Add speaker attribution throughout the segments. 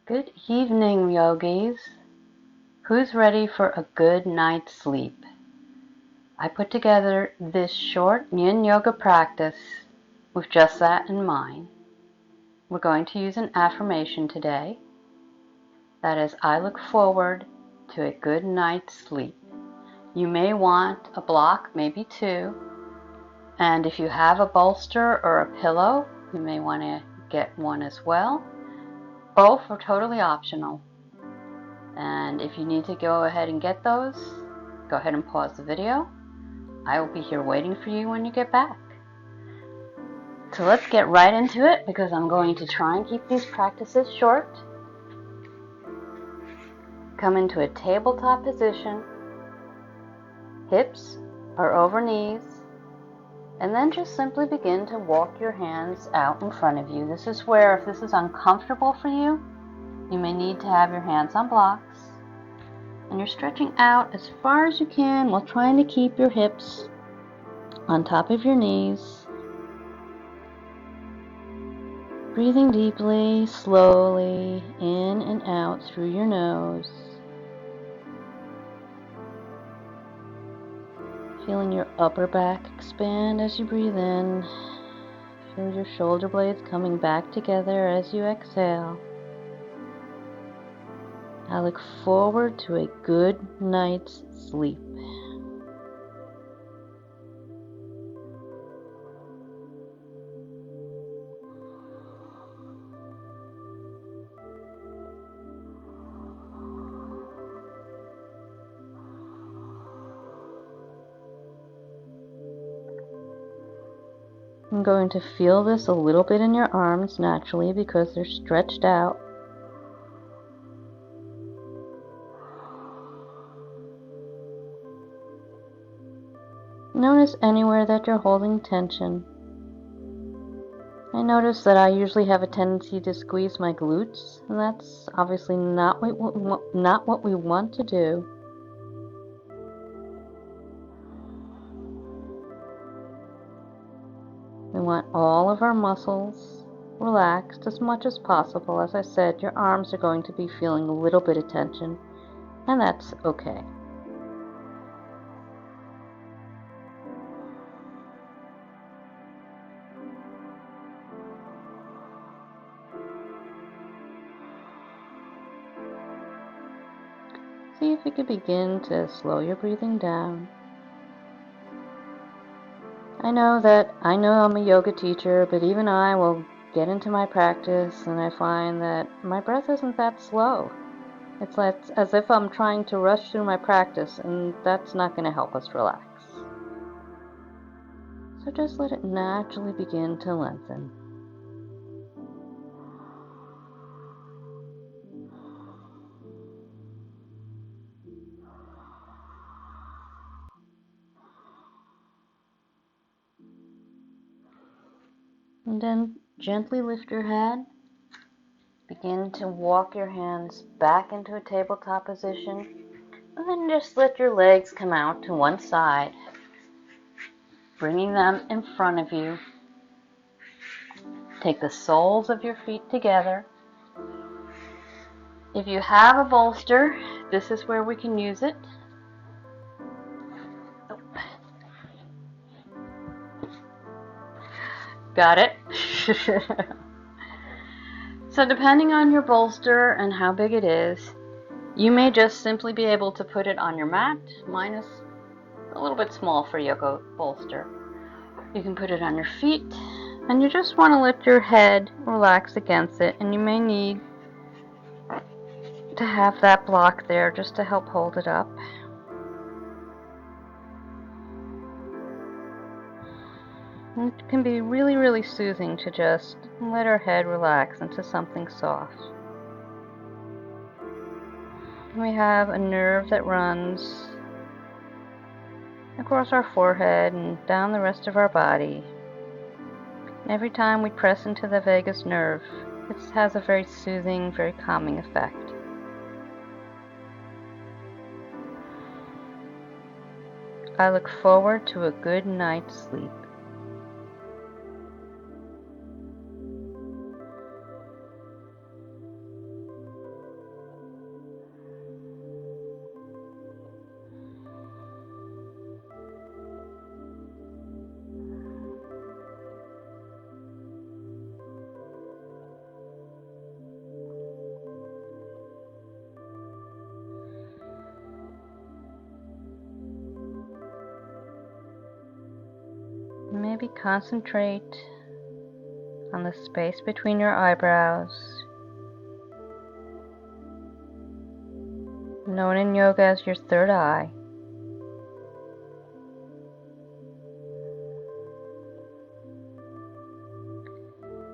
Speaker 1: Good evening, yogis. Who's ready for a good night's sleep? I put together this short Yin Yoga practice with just that in mind. We're going to use an affirmation today. That is, I look forward to a good night's sleep. You may want a block, maybe two. And if you have a bolster or a pillow, you may want to get one as well. Both are totally optional. And if you need to go ahead and get those, go ahead and pause the video. I will be here waiting for you when you get back. So let's get right into it because I'm going to try and keep these practices short. Come into a tabletop position. Hips are over knees. And then just simply begin to walk your hands out in front of you. This is where, if this is uncomfortable for you, you may need to have your hands on blocks. And you're stretching out as far as you can while trying to keep your hips on top of your knees. Breathing deeply, slowly, in and out through your nose. Feeling your upper back expand as you breathe in. Feel your shoulder blades coming back together as you exhale. I look forward to a good night's sleep. I'm going to feel this a little bit in your arms naturally because they're stretched out. Notice anywhere that you're holding tension. I notice that I usually have a tendency to squeeze my glutes, and that's obviously not what we want to do. We want all of our muscles relaxed as much as possible. As I said, your arms are going to be feeling a little bit of tension, and that's okay. See if you can begin to slow your breathing down. I know I'm a yoga teacher, but even I will get into my practice and I find that my breath isn't that slow. It's like as if I'm trying to rush through my practice, and that's not going to help us relax. So just let it naturally begin to lengthen. And then gently lift your head. Begin to walk your hands back into a tabletop position. And then just let your legs come out to one side, bringing them in front of you. Take the soles of your feet together. If you have a bolster, this is where we can use it. Got it? So depending on your bolster and how big it is, you may just simply be able to put it on your mat. Mine is a little bit small for yoga bolster. You can put it on your feet, and you just want to let your head relax against it, and you may need to have that block there just to help hold it up. It can be really, really soothing to just let our head relax into something soft. We have a nerve that runs across our forehead and down the rest of our body. Every time we press into the vagus nerve, it has a very soothing, very calming effect. I look forward to a good night's sleep. maybe concentrate on the space between your eyebrows, known in yoga as your third eye.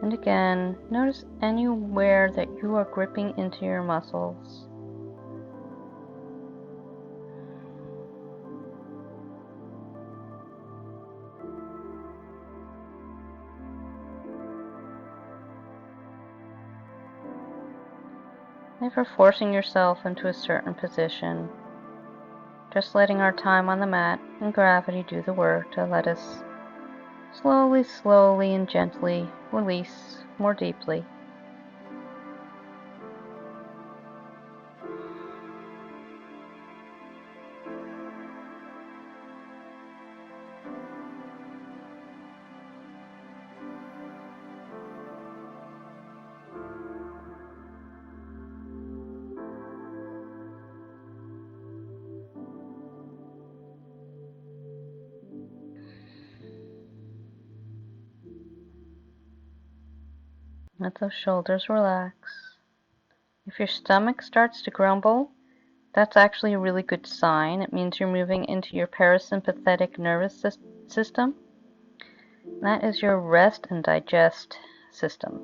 Speaker 1: And again, notice anywhere that you are gripping into your muscles. Never forcing yourself into a certain position. Just letting our time on the mat and gravity do the work to let us slowly and gently release more deeply. Let those shoulders relax. If your stomach starts to grumble, that's actually a really good sign. It means you're moving into your parasympathetic nervous system. That is your rest and digest system.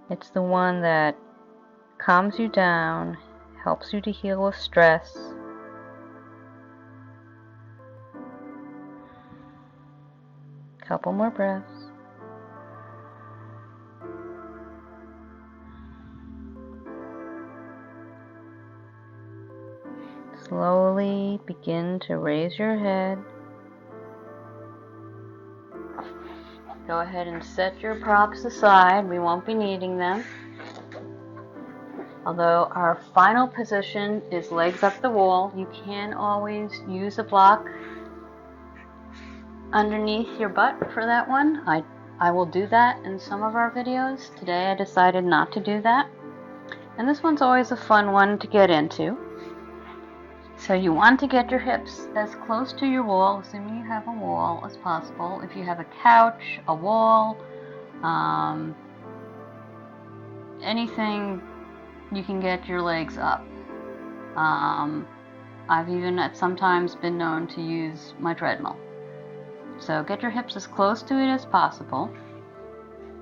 Speaker 1: It's the one that calms you down, helps you to heal with stress. Couple more breaths. Slowly begin to raise your head. Go ahead and set your props aside. We won't be needing them. Although our final position is legs up the wall, you can always use a block underneath your butt for that one. I will do that in some of our videos. Today I decided not to do that. And this one's always a fun one to get into. So you want to get your hips as close to your wall, assuming you have a wall, as possible. If you have a couch, a wall, anything, you can get your legs up. I've even sometimes been known to use my treadmill. So get your hips as close to it as possible.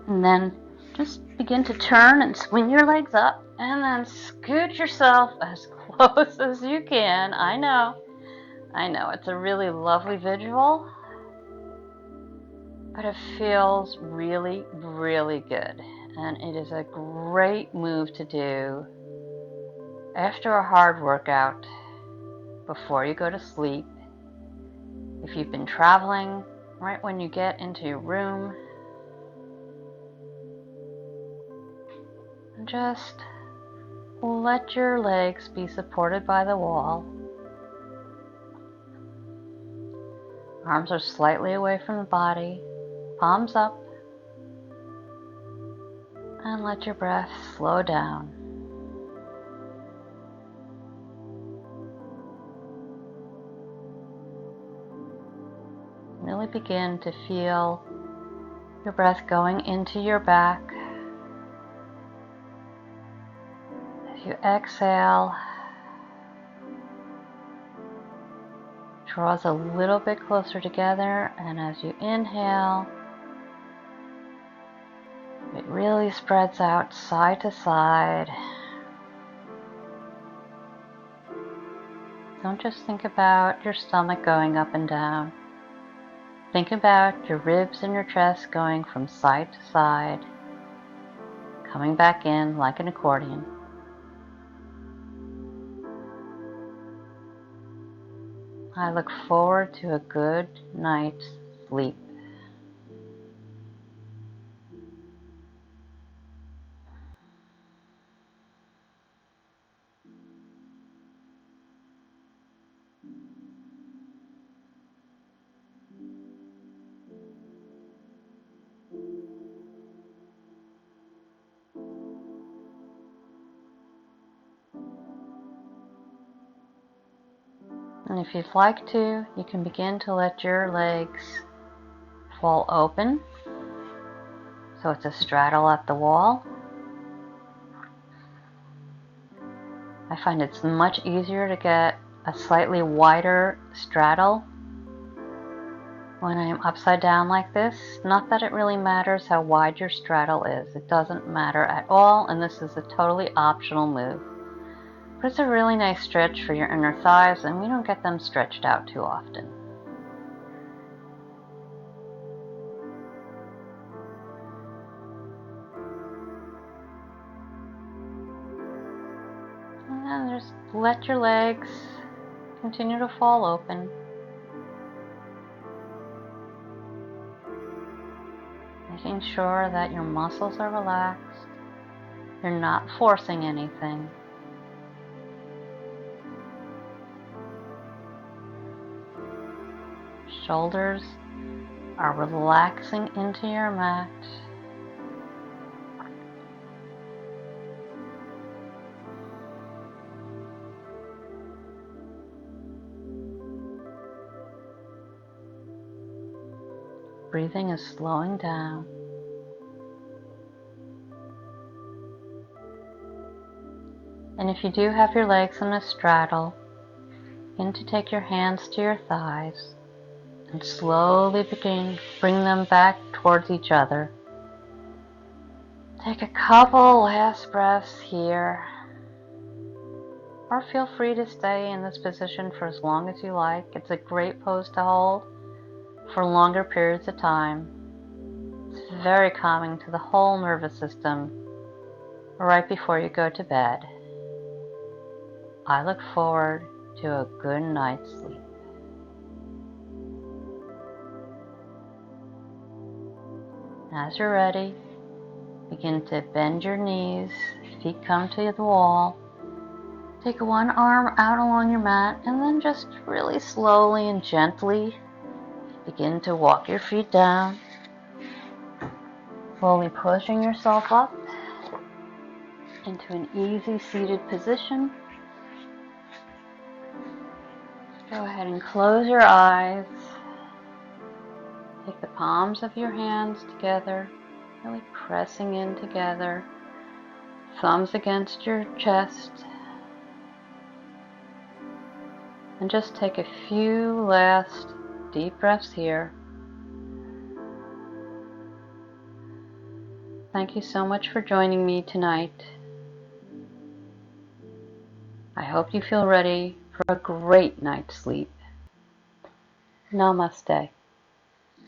Speaker 1: And then just begin to turn and swing your legs up. And then scoot yourself as close as you can. I know, it's a really lovely visual. But it feels really, really good. And it is a great move to do after a hard workout, before you go to sleep. If you've been traveling, right when you get into your room, and just let your legs be supported by the wall. Arms are slightly away from the body, palms up, and let your breath slow down. Really begin to feel your breath going into your back. As you exhale, draws a little bit closer together, and as you inhale, it really spreads out side to side. Don't just think about your stomach going up and down. Think about your ribs and your chest going from side to side, coming back in like an accordion. I look forward to a good night's sleep. And if you'd like to, you can begin to let your legs fall open. So it's a straddle at the wall. I find it's much easier to get a slightly wider straddle when I'm upside down like this. Not that it really matters how wide your straddle is. It doesn't matter at all, and this is a totally optional move. But it's a really nice stretch for your inner thighs, and we don't get them stretched out too often. And then just let your legs continue to fall open. Making sure that your muscles are relaxed. You're not forcing anything. Shoulders are relaxing into your mat. Breathing is slowing down. And if you do have your legs in a straddle, begin to take your hands to your thighs and slowly bring them back towards each other. Take a couple last breaths here, or feel free to stay in this position for as long as you like. It's a great pose to hold for longer periods of time. It's very calming to the whole nervous system right before you go to bed. I look forward to a good night's sleep. As you're ready, begin to bend your knees, feet come to the wall. Take one arm out along your mat and then just really slowly and gently begin to walk your feet down. Slowly pushing yourself up into an easy seated position. Go ahead and close your eyes. Take the palms of your hands together, really pressing in together. Thumbs against your chest. And just take a few last deep breaths here. Thank you so much for joining me tonight. I hope you feel ready for a great night's sleep. Namaste.